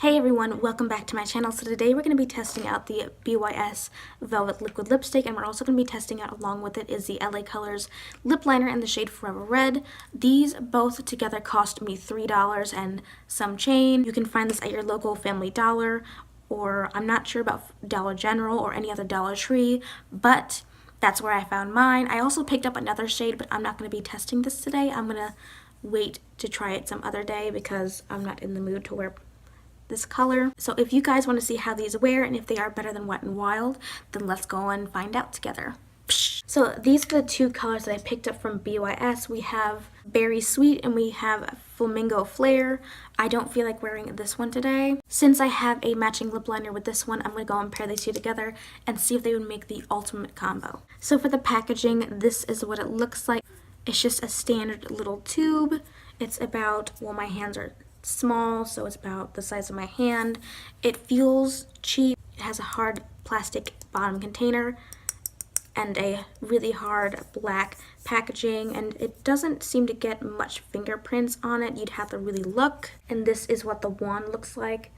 Hey everyone, welcome back to my channel. So today we're going to be testing out the BYS Velvet Liquid Lipstick, and we're also going to be testing out along with it is the LA Colors Lip Liner in the shade Forever Red. These both together cost me $3 and some change. You can find this at your local Family Dollar, or I'm not sure about Dollar General or any other Dollar Tree, but that's where I found mine. I also picked up another shade, but I'm not going to be testing this today. I'm going to wait to try it some other day because I'm not in the mood to wear this color. So if you guys want to see how these wear and if they are better than Wet n Wild, then let's go and find out together. So these are the two colors that I picked up from BYS. We have Berry Sweet and we have Flamingo Flare. I don't feel like wearing this one today. Since I have a matching lip liner with this one, I'm going to go and pair these two together and see if they would make the ultimate combo. So for the packaging, this is what it looks like. It's just a standard little tube. It's about, well, my hands are small, so it's about the size of my hand. It feels cheap. It has a hard plastic bottom container and a really hard black packaging, and it doesn't seem to get much fingerprints on it. You'd have to really look. And this is what the wand looks like.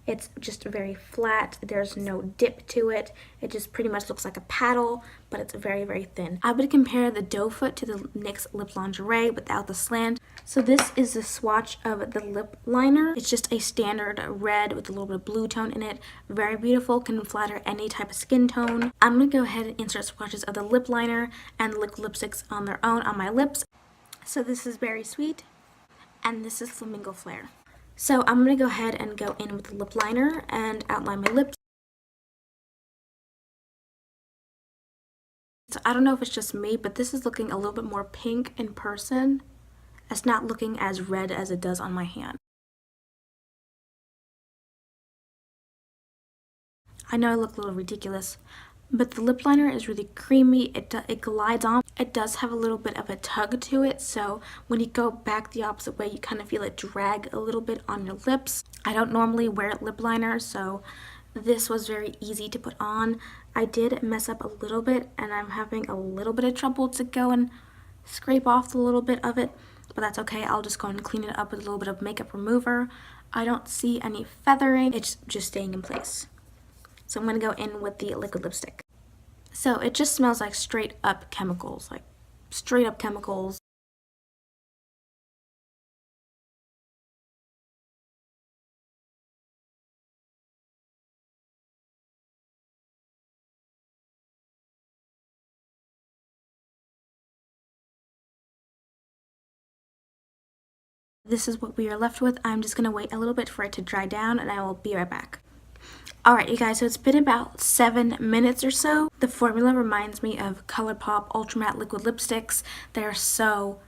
It's just very flat. There's no dip to it. It just pretty much looks like a paddle, but it's very, very thin. I would compare the doe foot to the NYX Lip Lingerie without the slant. So this is the swatch of the lip liner. It's just a standard red with a little bit of blue tone in it. Very beautiful, can flatter any type of skin tone. I'm gonna go ahead and insert swatches of the lip liner and the liquid lipsticks on their own on my lips. So this is Berry Sweet, and this is Flamingo Flare. So I'm going to go ahead and go in with the lip liner and outline my lips. So I don't know if it's just me, but this is looking a little bit more pink in person. It's not looking as red as it does on my hand. I know I look a little ridiculous, but the lip liner is really creamy. It glides on. It does have a little bit of a tug to it, so when you go back the opposite way, you kind of feel it drag a little bit on your lips. I don't normally wear lip liner, so this was very easy to put on. I did mess up a little bit, and I'm having a little bit of trouble to go and scrape off a little bit of it, but that's okay. I'll just go and clean it up with a little bit of makeup remover. I don't see any feathering. It's just staying in place. So I'm going to go in with the liquid lipstick. So it just smells like straight up chemicals, like straight up chemicals. This is what we are left with. I'm just going to wait a little bit for it to dry down and I will be right back. Alright you guys, so it's been about 7 minutes or so. The formula reminds me of ColourPop Ultra Matte Liquid Lipsticks. They're so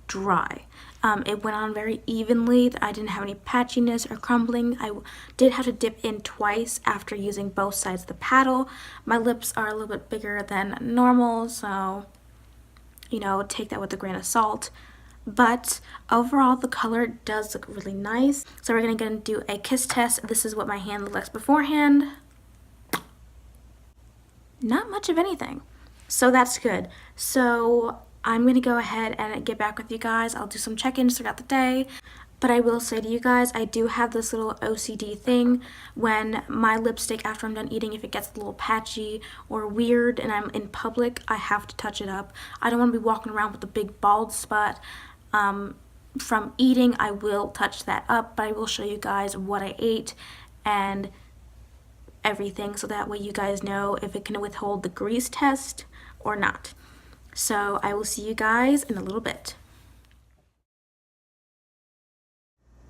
dry. It went on very evenly. I didn't have any patchiness or crumbling. I did have to dip in twice after using both sides of the paddle. My lips are a little bit bigger than normal, so, you know, take that with a grain of salt. But overall the color does look really nice. So we're gonna do a kiss test. This is what my hand looked like beforehand. Not much of anything, so that's good. So I'm gonna go ahead and get back with you guys. I'll do some check-ins throughout the day, but I will say to you guys, I do have this little OCD thing when my lipstick, after I'm done eating, if it gets a little patchy or weird and I'm in public, I have to touch it up. I don't want to be walking around with a big bald spot from eating. I will touch that up, but I will show you guys what I ate and everything, so that way you guys know if it can withhold the grease test or not. So I will see you guys in a little bit.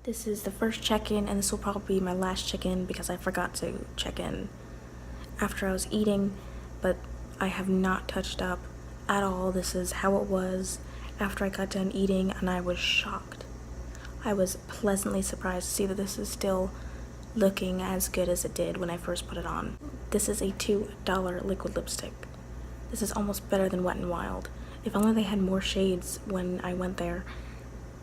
This is the first check-in, and this will probably be my last check-in because I forgot to check in after I was eating, but I have not touched up at all. This is how it was after I got done eating, and I was shocked. I was pleasantly surprised to see that this is still looking as good as it did when I first put it on. This is a $2 liquid lipstick. This is almost better than Wet n Wild. If only they had more shades when I went there,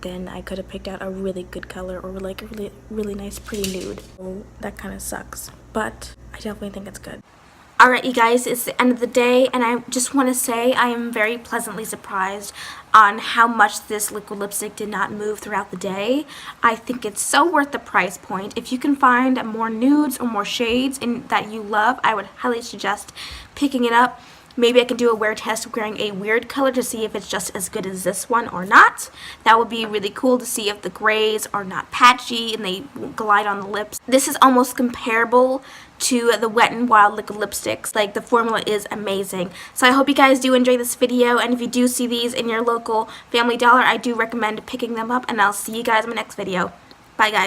then I could have picked out a really good color or like a really nice pretty nude. So that kind of sucks, but I definitely think it's good. Alright, you guys, it's the end of the day, and I just want to say I am very pleasantly surprised on how much this liquid lipstick did not move throughout the day. I think it's so worth the price point. If you can find more nudes or more shades that you love, I would highly suggest picking it up. Maybe I can do a wear test wearing a weird color to see if it's just as good as this one or not. That would be really cool to see if the grays are not patchy and they glide on the lips. This is almost comparable to the Wet n Wild liquid lipsticks. Like, the formula is amazing. So I hope you guys do enjoy this video, and if you do see these in your local Family Dollar, I do recommend picking them up, and I'll see you guys in my next video. Bye, guys.